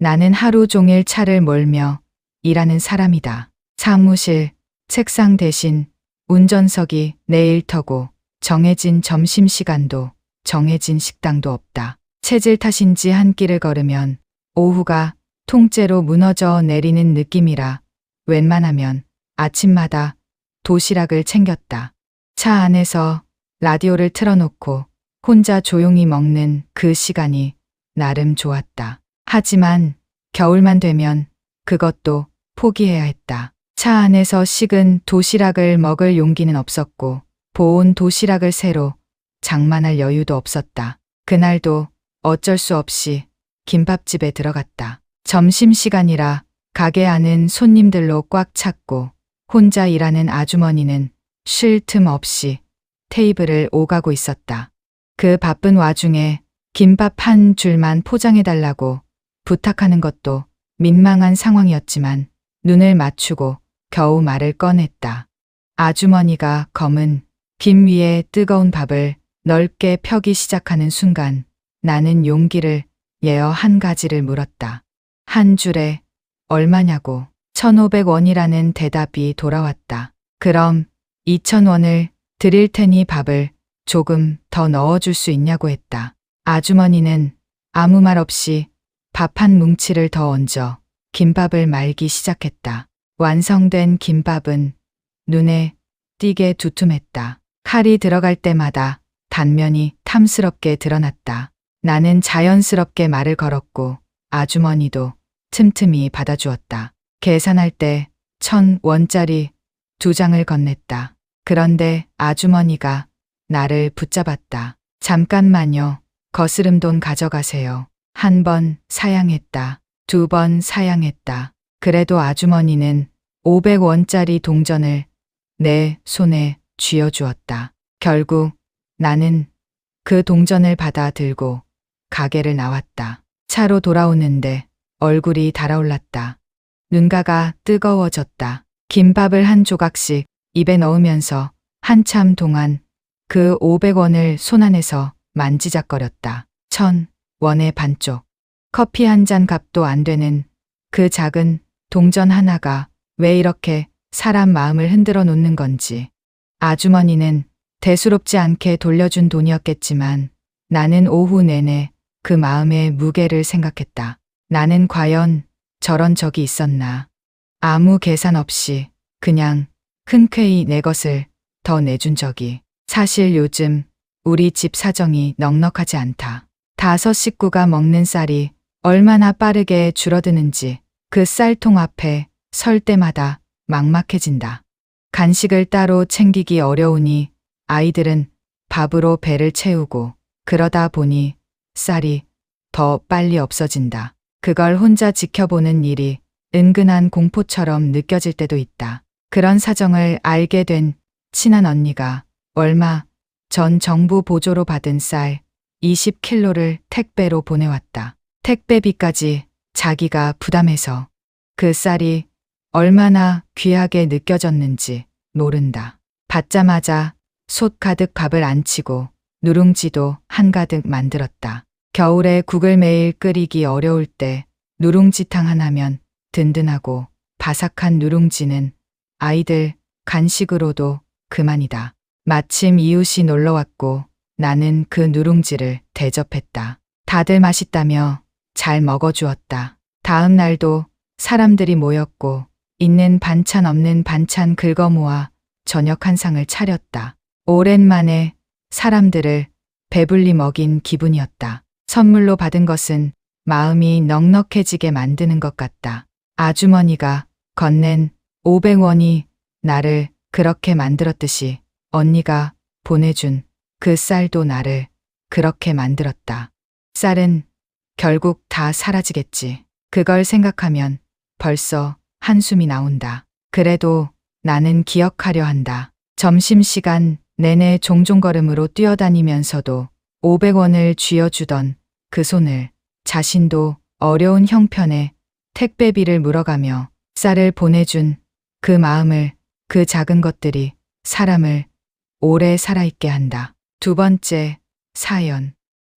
나는 하루 종일 차를 몰며 일하는 사람이다. 사무실, 책상 대신 운전석이 내 일터고 정해진 점심시간도 정해진 식당도 없다. 체질 탓인지 한 끼를 걸으면 오후가 통째로 무너져 내리는 느낌이라 웬만하면 아침마다 도시락을 챙겼다. 차 안에서 라디오를 틀어놓고 혼자 조용히 먹는 그 시간이 나름 좋았다. 하지만 겨울만 되면 그것도 포기해야 했다. 차 안에서 식은 도시락을 먹을 용기는 없었고 보온 도시락을 새로 장만할 여유도 없었다. 그날도 어쩔 수 없이 김밥집에 들어갔다. 점심시간이라 가게 안은 손님들로 꽉 찼고 혼자 일하는 아주머니는 쉴 틈 없이 테이블을 오가고 있었다. 그 바쁜 와중에 김밥 한 줄만 포장해달라고 부탁하는 것도 민망한 상황이었지만 눈을 맞추고 겨우 말을 꺼냈다. 아주머니가 검은 김 위에 뜨거운 밥을 넓게 펴기 시작하는 순간 나는 용기를 내어 한 가지를 물었다. 한 줄에 얼마냐고. 1,500원이라는 대답이 돌아왔다. 그럼 2,000원을 드릴 테니 밥을 조금 더 넣어줄 수 있냐고 했다. 아주머니는 아무 말 없이 밥 한 뭉치를 더 얹어 김밥을 말기 시작했다. 완성된 김밥은 눈에 띄게 두툼했다. 칼이 들어갈 때마다 단면이 탐스럽게 드러났다. 나는 자연스럽게 말을 걸었고 아주머니도 틈틈이 받아주었다. 계산할 때 1,000원짜리 2장을 건넸다. 그런데 아주머니가 나를 붙잡았다. 잠깐만요. 거스름돈 가져가세요. 한 번 사양했다. 2번 사양했다. 그래도 아주머니는 500원짜리 동전을 내 손에 쥐어주었다. 결국 나는 그 동전을 받아 들고 가게를 나왔다. 차로 돌아오는데 얼굴이 달아올랐다. 눈가가 뜨거워졌다. 김밥을 한 조각씩 입에 넣으면서 한참 동안 그 500원을 손안에서 만지작거렸다. 1,000원의 반쪽. 커피 한 잔 값도 안 되는 그 작은 동전 하나가 왜 이렇게 사람 마음을 흔들어 놓는 건지. 아주머니는 대수롭지 않게 돌려준 돈이었겠지만 나는 오후 내내 그 마음의 무게를 생각했다. 나는 과연 저런 적이 있었나. 아무 계산 없이 그냥 흔쾌히 내 것을 더 내준 적이. 사실 요즘 우리 집 사정이 넉넉하지 않다. 5 식구가 먹는 쌀이 얼마나 빠르게 줄어드는지 그 쌀통 앞에 설 때마다 막막해진다. 간식을 따로 챙기기 어려우니 아이들은 밥으로 배를 채우고 그러다 보니 쌀이 더 빨리 없어진다. 그걸 혼자 지켜보는 일이 은근한 공포처럼 느껴질 때도 있다. 그런 사정을 알게 된 친한 언니가 얼마 전 정부 보조로 받은 쌀 20kg를 택배로 보내왔다. 택배비까지 자기가 부담해서. 그 쌀이 얼마나 귀하게 느껴졌는지 모른다. 받자마자 솥 가득 밥을 안 치고 누룽지도 한가득 만들었다. 겨울에 국을 매일 끓이기 어려울 때 누룽지탕 하나면 든든하고 바삭한 누룽지는 아이들 간식으로도 그만이다. 마침 이웃이 놀러왔고 나는 그 누룽지를 대접했다. 다들 맛있다며 잘 먹어주었다. 다음 날도 사람들이 모였고 있는 반찬 없는 반찬 긁어모아 저녁 한 상을 차렸다. 오랜만에 사람들을 배불리 먹인 기분이었다. 선물로 받은 것은 마음이 넉넉해지게 만드는 것 같다. 아주머니가 건넨 500원이 나를 그렇게 만들었듯이 언니가 보내준 그 쌀도 나를 그렇게 만들었다. 쌀은 결국 다 사라지겠지. 그걸 생각하면 벌써 한숨이 나온다. 그래도 나는 기억하려 한다. 점심시간 내내 종종걸음으로 뛰어다니면서도 500원을 쥐어주던 그 손을, 자신도 어려운 형편에 택배비를 물어가며 쌀을 보내준 그 마음을, 그 작은 것들이 사람을 오래 살아있게 한다. 2번째 사연.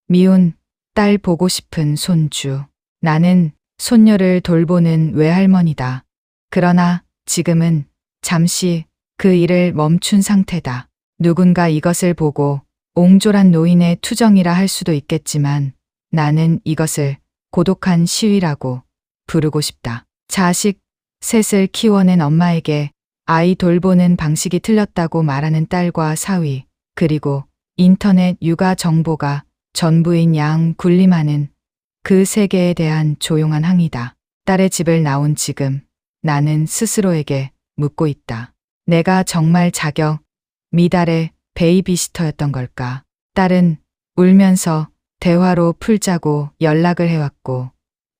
미운 딸 보고 싶은 손주. 나는 손녀를 돌보는 외할머니다. 그러나 지금은 잠시 그 일을 멈춘 상태다. 누군가 이것을 보고 옹졸한 노인의 투정이라 할 수도 있겠지만 나는 이것을 고독한 시위라고 부르고 싶다. 자식 셋을 키워낸 엄마에게 아이 돌보는 방식이 틀렸다고 말하는 딸과 사위, 그리고 인터넷 육아 정보가 전부인 양 군림하는 그 세계에 대한 조용한 항의다. 딸의 집을 나온 지금 나는 스스로에게 묻고 있다. 내가 정말 자격 미달의 베이비시터였던 걸까? 딸은 울면서 대화로 풀자고 연락을 해왔고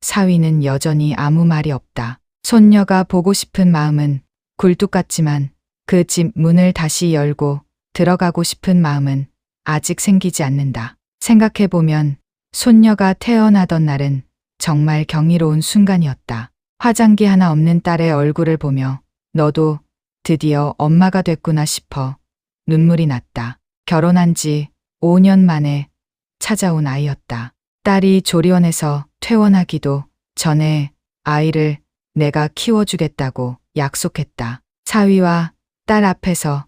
사위는 여전히 아무 말이 없다. 손녀가 보고 싶은 마음은 굴뚝 같지만 그 집 문을 다시 열고 들어가고 싶은 마음은 아직 생기지 않는다. 생각해보면 손녀가 태어나던 날은 정말 경이로운 순간이었다. 화장기 하나 없는 딸의 얼굴을 보며 너도 드디어 엄마가 됐구나 싶어 눈물이 났다. 결혼한 지 5년 만에 찾아온 아이였다. 딸이 조리원에서 퇴원하기도 전에 아이를 내가 키워주겠다고 약속했다. 사위와 딸 앞에서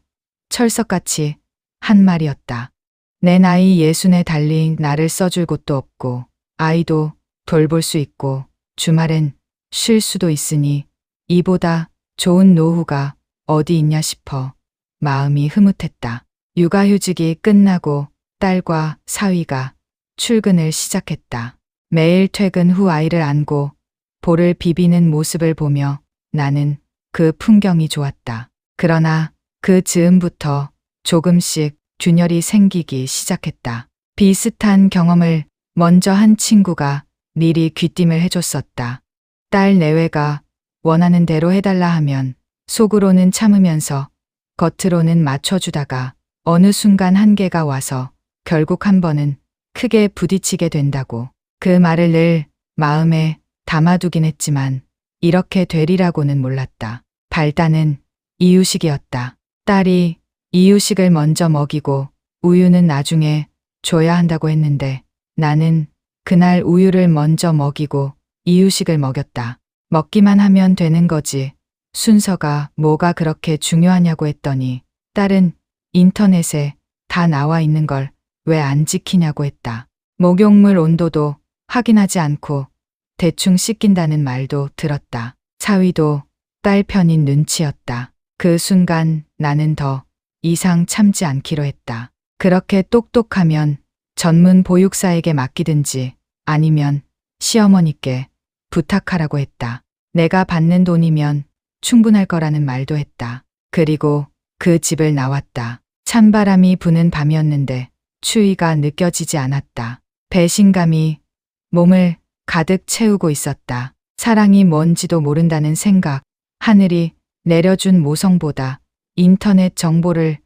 철석같이 한 말이었다. 내 나이 60에 달린 나를 써줄 곳도 없고 아이도 돌볼 수 있고 주말엔 쉴 수도 있으니 이보다 좋은 노후가 어디 있냐 싶어 마음이 흐뭇했다. 육아휴직이 끝나고 딸과 사위가 출근을 시작했다. 매일 퇴근 후 아이를 안고 볼을 비비는 모습을 보며 나는 그 풍경이 좋았다. 그러나 그 즈음부터 조금씩 균열이 생기기 시작했다. 비슷한 경험을 먼저 한 친구가 미리 귀띔을 해줬었다. 딸 내외가 원하는 대로 해달라 하면 속으로는 참으면서 겉으로는 맞춰주다가 어느 순간 한계가 와서 결국 한 번은 크게 부딪히게 된다고. 그 말을 늘 마음에 담아두긴 했지만 이렇게 되리라고는 몰랐다. 발단은 이유식이었다. 딸이 이유식을 먼저 먹이고 우유는 나중에 줘야 한다고 했는데 나는 그날 우유를 먼저 먹이고 이유식을 먹였다. 먹기만 하면 되는 거지. 순서가 뭐가 그렇게 중요하냐고 했더니 딸은 인터넷에 다 나와 있는 걸 왜 안 지키냐고 했다. 목욕물 온도도 확인하지 않고 대충 씻긴다는 말도 들었다. 사위도 딸 편인 눈치였다. 그 순간 나는 더 이상 참지 않기로 했다. 그렇게 똑똑하면 전문 보육사에게 맡기든지 아니면 시어머니께 부탁하라고 했다. 내가 받는 돈이면 충분할 거라는 말도 했다. 그리고 그 집을 나왔다. 찬바람이 부는 밤이었는데 추위가 느껴지지 않았다. 배신감이 몸을 가득 채우고 있었다. 사랑이 뭔지도 모른다는 생각, 하늘이 내려준 모성보다 인터넷 정보를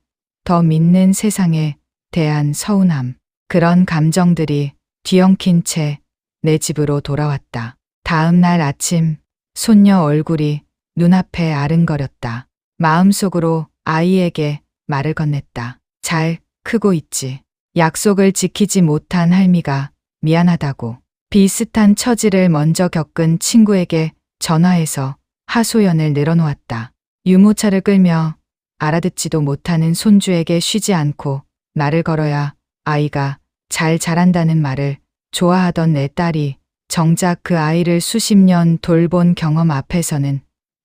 더 믿는 세상에 대한 서운함, 그런 감정들이 뒤엉킨 채 내 집으로 돌아왔다. 다음 날 아침 손녀 얼굴이 눈앞에 아른거렸다. 마음속으로 아이에게 말을 건넸다. 잘 크고 있지. 약속을 지키지 못한 할미가 미안하다고. 비슷한 처지를 먼저 겪은 친구에게 전화해서 하소연을 늘어놓았다. 유모차를 끌며 알아듣지도 못하는 손주에게 쉬지 않고 말을 걸어야 아이가 잘 자란다는 말을 좋아하던 내 딸이 정작 그 아이를 수십 년 돌본 경험 앞에서는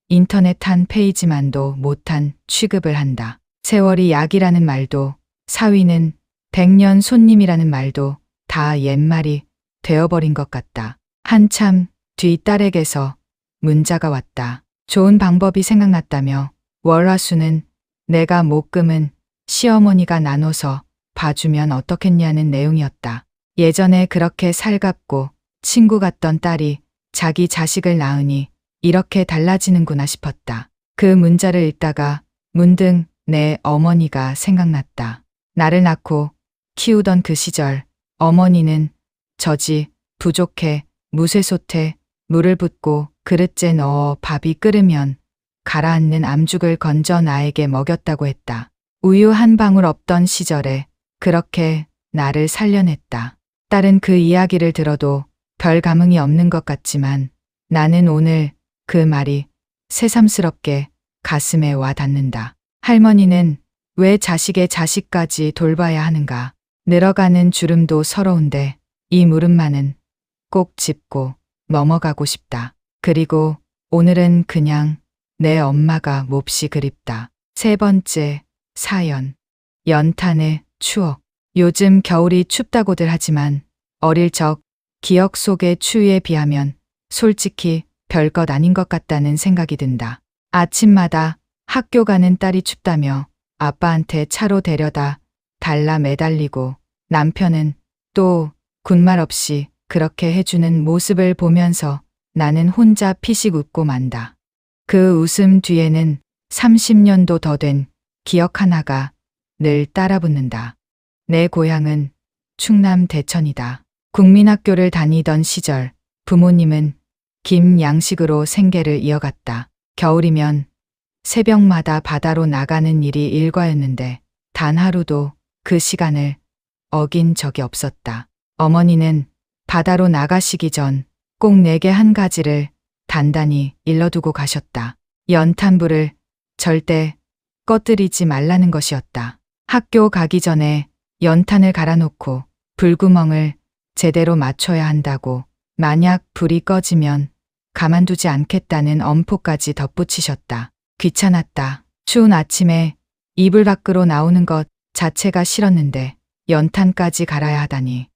인터넷 한 페이지만도 못한 취급을 한다. 세월이 약이라는 말도 사위는 100년 손님이라는 말도 다 옛말이 되어버린 것 같다. 한참 뒤 딸에게서 문자가 왔다. 좋은 방법이 생각났다며 월화수는 내가 못 금은 시어머니가 나눠서 봐주면 어떻겠냐는 내용이었다. 예전에 그렇게 살갑고 친구 같던 딸이 자기 자식을 낳으니 이렇게 달라지는구나 싶었다. 그 문자를 읽다가 문득 내 어머니가 생각났다. 나를 낳고 키우던 그 시절 어머니는 저지 부족해 무쇠솥에 물을 붓고 그릇째 넣어 밥이 끓으면 가라앉는 암죽을 건져 나에게 먹였다고 했다. 우유 한 방울 없던 시절에 그렇게 나를 살려냈다. 딸은 그 이야기를 들어도 별 감흥이 없는 것 같지만 나는 오늘 그 말이 새삼스럽게 가슴에 와 닿는다. 할머니는 왜 자식의 자식까지 돌봐야 하는가? 늘어가는 주름도 서러운데 이 물음만은 꼭 짚고 넘어가고 싶다. 그리고 오늘은 그냥 내 엄마가 몹시 그립다. 세 번째 사연. 연탄의 추억. 요즘 겨울이 춥다고들 하지만 어릴 적 기억 속의 추위에 비하면 솔직히 별것 아닌 것 같다는 생각이 든다. 아침마다 학교 가는 딸이 춥다며 아빠한테 차로 데려다 달라 매달리고 남편은 또 군말 없이 그렇게 해주는 모습을 보면서 나는 혼자 피식 웃고 만다. 그 웃음 뒤에는 30년도 더 된 기억 하나가 늘 따라붙는다. 내 고향은 충남 대천이다. 국민학교를 다니던 시절 부모님은 김 양식으로 생계를 이어갔다. 겨울이면 새벽마다 바다로 나가는 일이 일과였는데 단 하루도 그 시간을 어긴 적이 없었다. 어머니는 바다로 나가시기 전 꼭 내게 한 가지를 단단히 일러두고 가셨다. 연탄불을 절대 꺼뜨리지 말라는 것이었다. 학교 가기 전에 연탄을 갈아놓고 불구멍을 제대로 맞춰야 한다고, 만약 불이 꺼지면 가만두지 않겠다는 엄포까지 덧붙이셨다. 귀찮았다. 추운 아침에 이불 밖으로 나오는 것 자체가 싫었는데 연탄까지 갈아야 하다니.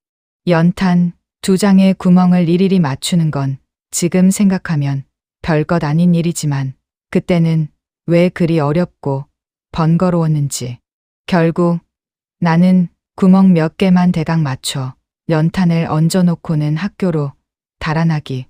연탄 2장의 구멍을 일일이 맞추는 건 지금 생각하면 별것 아닌 일이지만 그때는 왜 그리 어렵고 번거로웠는지. 결국 나는 구멍 몇 개만 대강 맞춰 연탄을 얹어놓고는 학교로 달아나기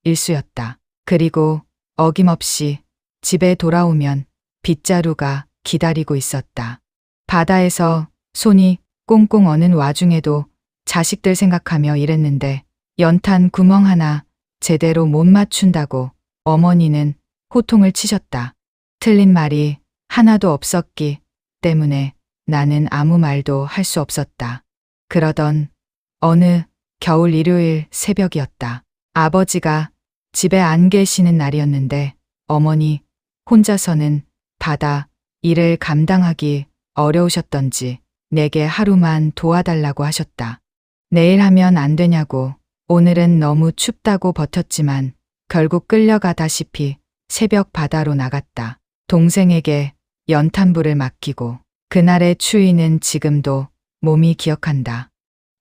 일쑤였다. 그리고 어김없이 집에 돌아오면 빗자루가 기다리고 있었다. 바다에서 손이 꽁꽁 어는 와중에도 자식들 생각하며 일했는데 연탄 구멍 하나 제대로 못 맞춘다고 어머니는 호통을 치셨다. 틀린 말이 하나도 없었기 때문에 나는 아무 말도 할 수 없었다. 그러던 어느 겨울 일요일 새벽이었다. 아버지가 집에 안 계시는 날이었는데 어머니 혼자서는 바다 일을 감당하기 어려우셨던지 내게 하루만 도와달라고 하셨다. 내일 하면 안 되냐고. 오늘은 너무 춥다고 버텼지만 결국 끌려가다시피 새벽 바다로 나갔다. 동생에게 연탄불을 맡기고. 그날의 추위는 지금도 몸이 기억한다.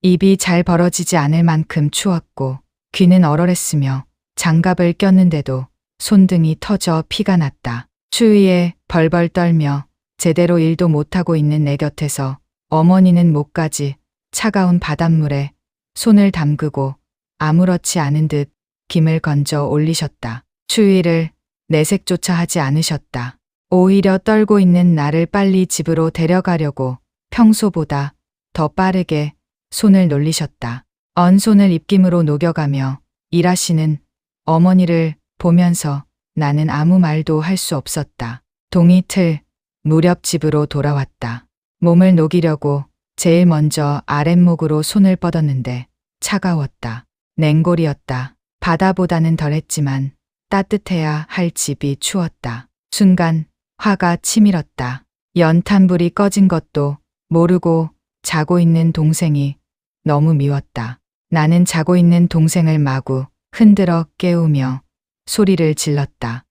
입이 잘 벌어지지 않을 만큼 추웠고 귀는 얼얼했으며 장갑을 꼈는데도 손등이 터져 피가 났다. 추위에 벌벌 떨며 제대로 일도 못하고 있는 내 곁에서 어머니는 목까지 차가운 바닷물에 손을 담그고 아무렇지 않은 듯 김을 건져 올리셨다. 추위를 내색조차 하지 않으셨다. 오히려 떨고 있는 나를 빨리 집으로 데려가려고 평소보다 더 빠르게 손을 놀리셨다. 언 손을 입김으로 녹여가며 일하시는 어머니를 보면서 나는 아무 말도 할 수 없었다. 동이틀 무렵 집으로 돌아왔다. 몸을 녹이려고 제일 먼저 아랫목으로 손을 뻗었는데 차가웠다. 냉골이었다. 바다보다는 덜했지만 따뜻해야 할 집이 추웠다. 순간 화가 치밀었다. 연탄불이 꺼진 것도 모르고 자고 있는 동생이 너무 미웠다. 나는 자고 있는 동생을 마구 흔들어 깨우며 소리를 질렀다.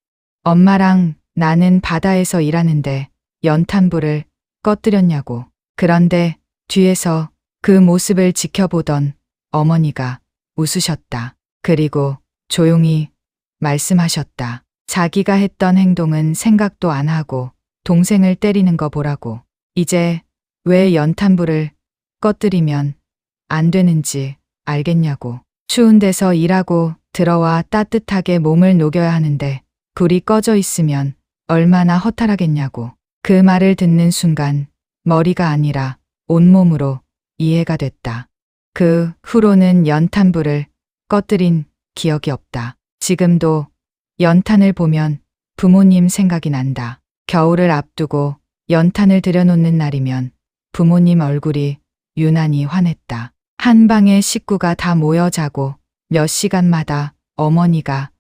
엄마랑 나는 바다에서 일하는데 연탄불을 꺼뜨렸냐고. 그런데 뒤에서 그 모습을 지켜보던 어머니가 웃으셨다. 그리고 조용히 말씀하셨다. 자기가 했던 행동은 생각도 안 하고 동생을 때리는 거 보라고. 이제 왜 연탄불을 꺼뜨리면 안 되는지 알겠냐고. 추운 데서 일하고 들어와 따뜻하게 몸을 녹여야 하는데 불이 꺼져 있으면 얼마나 허탈하겠냐고. 그 말을 듣는 순간 머리가 아니라 온몸으로 이해가 됐다. 그 후로는 연탄불을 꺼뜨린 기억이 없다. 지금도 연탄을 보면 부모님 생각이 난다. 겨울을 앞두고 연탄을 들여놓는 날이면 부모님 얼굴이 유난히 환했다. 한 방에 식구가 다 모여 자고 몇 시간마다 어머니가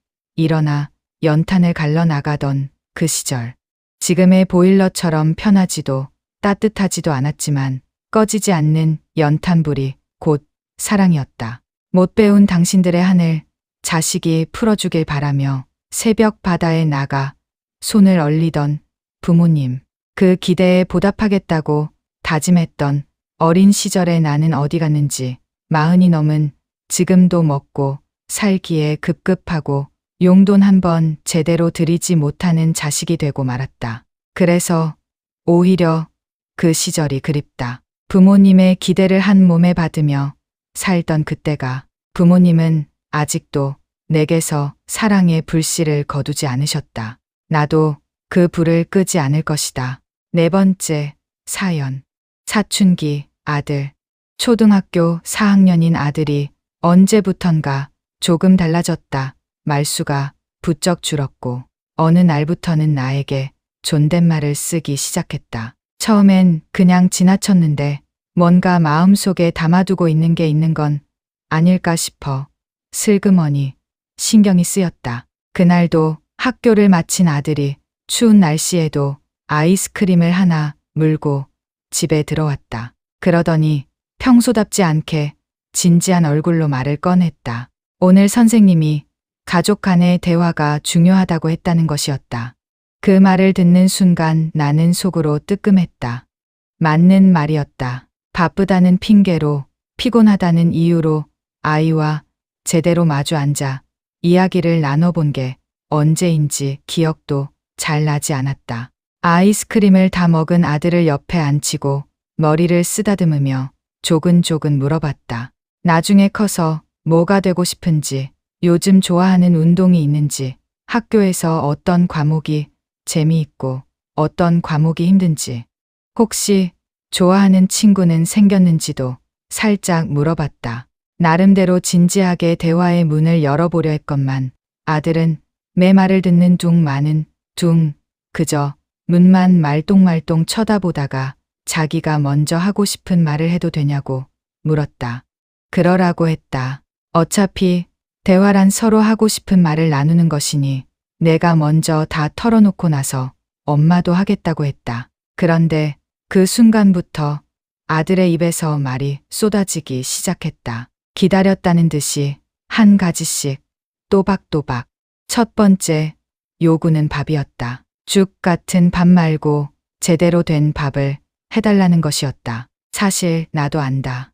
일어나 연탄을 갈러 나가던 그 시절. 지금의 보일러처럼 편하지도 따뜻하지도 않았지만 꺼지지 않는 연탄불이 곧 사랑이었다. 못 배운 당신들의 하늘, 자식이 풀어주길 바라며 새벽 바다에 나가 손을 얼리던 부모님. 그 기대에 보답하겠다고 다짐했던 어린 시절의 나는 어디 갔는지 40이 넘은 지금도 먹고 살기에 급급하고 용돈 한 번 제대로 들이지 못하는 자식이 되고 말았다. 그래서 오히려 그 시절이 그립다. 부모님의 기대를 한 몸에 받으며 살던 그때가. 부모님은 아직도 내게서 사랑의 불씨를 거두지 않으셨다. 나도 그 불을 끄지 않을 것이다. 4번째 사연. 사춘기 아들. 초등학교 4학년인 아들이 언제부턴가 조금 달라졌다. 말수가 부쩍 줄었고 어느 날부터는 나에게 존댓말을 쓰기 시작했다. 처음엔 그냥 지나쳤는데 뭔가 마음속에 담아두고 있는 게 있는 건 아닐까 싶어 슬그머니 신경이 쓰였다. 그날도 학교를 마친 아들이 추운 날씨에도 아이스크림을 하나 물고 집에 들어왔다. 그러더니 평소답지 않게 진지한 얼굴로 말을 꺼냈다. 오늘 선생님이 가족 간의 대화가 중요하다고 했다는 것이었다. 그 말을 듣는 순간 나는 속으로 뜨끔했다. 맞는 말이었다. 바쁘다는 핑계로, 피곤하다는 이유로 아이와 제대로 마주 앉아 이야기를 나눠본 게 언제인지 기억도 잘 나지 않았다. 아이스크림을 다 먹은 아들을 옆에 앉히고 머리를 쓰다듬으며 조근조근 물어봤다. 나중에 커서 뭐가 되고 싶은지, 요즘 좋아하는 운동이 있는지, 학교에서 어떤 과목이 재미있고 어떤 과목이 힘든지, 혹시 좋아하는 친구는 생겼는지도 살짝 물어봤다. 나름대로 진지하게 대화의 문을 열어보려 했건만 아들은 내 말을 듣는 둥 마는 둥 그저 문만 말똥말똥 쳐다보다가 자기가 먼저 하고 싶은 말을 해도 되냐고 물었다. 그러라고 했다. 어차피 대화란 서로 하고 싶은 말을 나누는 것이니 내가 먼저 다 털어놓고 나서 엄마도 하겠다고 했다. 그런데 그 순간부터 아들의 입에서 말이 쏟아지기 시작했다. 기다렸다는 듯이 한 가지씩 또박또박. 첫 번째 요구는 밥이었다. 죽 같은 밥 말고 제대로 된 밥을 해달라는 것이었다. 사실 나도 안다.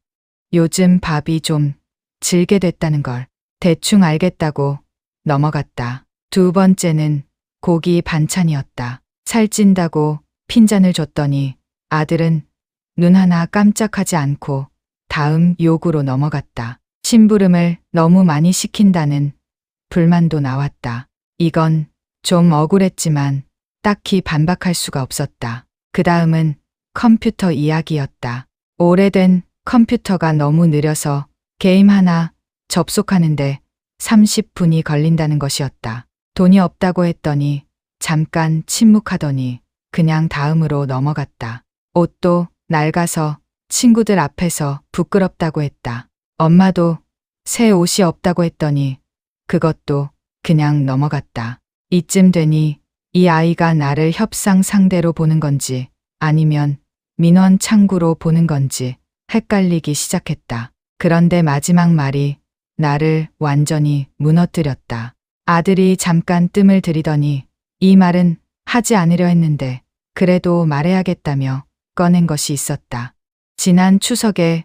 요즘 밥이 좀 질게 됐다는 걸. 대충 알겠다고 넘어갔다. 두 번째는 고기 반찬이었다. 살찐다고 핀잔을 줬더니 아들은 눈 하나 깜짝하지 않고 다음 요구로 넘어갔다. 심부름을 너무 많이 시킨다는 불만도 나왔다. 이건 좀 억울했지만 딱히 반박할 수가 없었다. 그 다음은 컴퓨터 이야기였다. 오래된 컴퓨터가 너무 느려서 게임 하나 접속하는데 30분이 걸린다는 것이었다. 돈이 없다고 했더니 잠깐 침묵하더니 그냥 다음으로 넘어갔다. 옷도 낡아서 친구들 앞에서 부끄럽다고 했다. 엄마도 새 옷이 없다고 했더니 그것도 그냥 넘어갔다. 이쯤 되니 이 아이가 나를 협상 상대로 보는 건지 아니면 민원 창구로 보는 건지 헷갈리기 시작했다. 그런데 마지막 말이 나를 완전히 무너뜨렸다. 아들이 잠깐 뜸을 들이더니 이 말은 하지 않으려 했는데 그래도 말해야겠다며 꺼낸 것이 있었다. 지난 추석에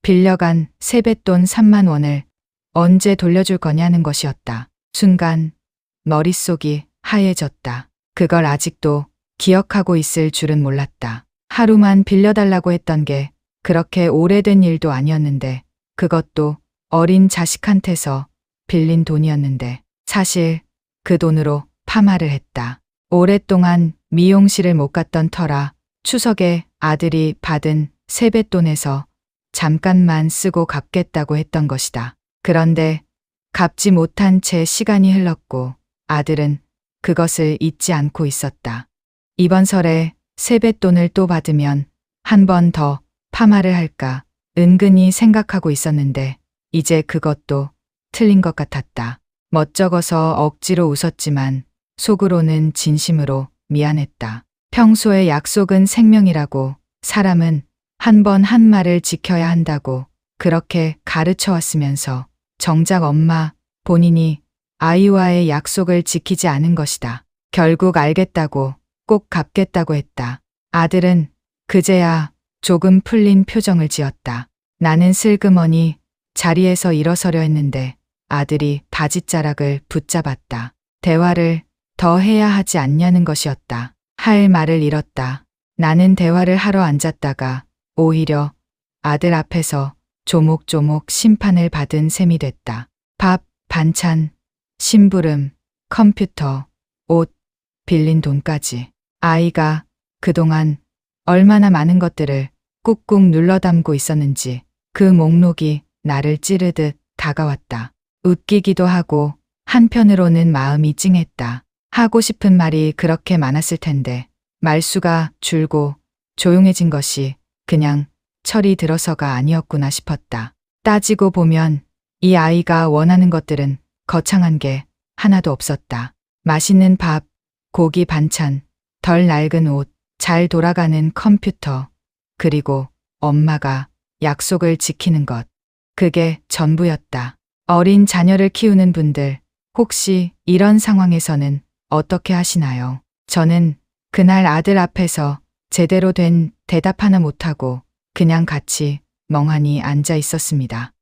빌려간 세뱃돈 3만 원을 언제 돌려줄 거냐는 것이었다. 순간 머릿속이 하얘졌다. 그걸 아직도 기억하고 있을 줄은 몰랐다. 하루만 빌려달라고 했던 게 그렇게 오래된 일도 아니었는데 그것도 어린 자식한테서 빌린 돈이었는데 사실 그 돈으로 파마를 했다. 오랫동안 미용실을 못 갔던 터라 추석에 아들이 받은 세뱃돈에서 잠깐만 쓰고 갚겠다고 했던 것이다. 그런데 갚지 못한 채 시간이 흘렀고 아들은 그것을 잊지 않고 있었다. 이번 설에 세뱃돈을 또 받으면 한 번 더 파마를 할까 은근히 생각하고 있었는데 이제 그것도 틀린 것 같았다. 멋쩍어서 억지로 웃었지만 속으로는 진심으로 미안했다. 평소에 약속은 생명이라고, 사람은 한 번 한 말을 지켜야 한다고 그렇게 가르쳐 왔으면서 정작 엄마 본인이 아이와의 약속을 지키지 않은 것이다. 결국 알겠다고, 꼭 갚겠다고 했다. 아들은 그제야 조금 풀린 표정을 지었다. 나는 슬그머니 자리에서 일어서려 했는데 아들이 바지자락을 붙잡았다. 대화를 더 해야 하지 않냐는 것이었다. 할 말을 잃었다. 나는 대화를 하러 앉았다가 오히려 아들 앞에서 조목조목 심판을 받은 셈이 됐다. 밥, 반찬, 심부름, 컴퓨터, 옷, 빌린 돈까지. 아이가 그동안 얼마나 많은 것들을 꾹꾹 눌러 담고 있었는지 그 목록이 나를 찌르듯 다가왔다. 웃기기도 하고 한편으로는 마음이 찡했다. 하고 싶은 말이 그렇게 많았을 텐데 말수가 줄고 조용해진 것이 그냥 철이 들어서가 아니었구나 싶었다. 따지고 보면 이 아이가 원하는 것들은 거창한 게 하나도 없었다. 맛있는 밥, 고기 반찬, 덜 낡은 옷, 잘 돌아가는 컴퓨터, 그리고 엄마가 약속을 지키는 것. 그게 전부였다. 어린 자녀를 키우는 분들, 혹시 이런 상황에서는 어떻게 하시나요? 저는 그날 아들 앞에서 제대로 된 대답 하나 못하고 그냥 같이 멍하니 앉아 있었습니다.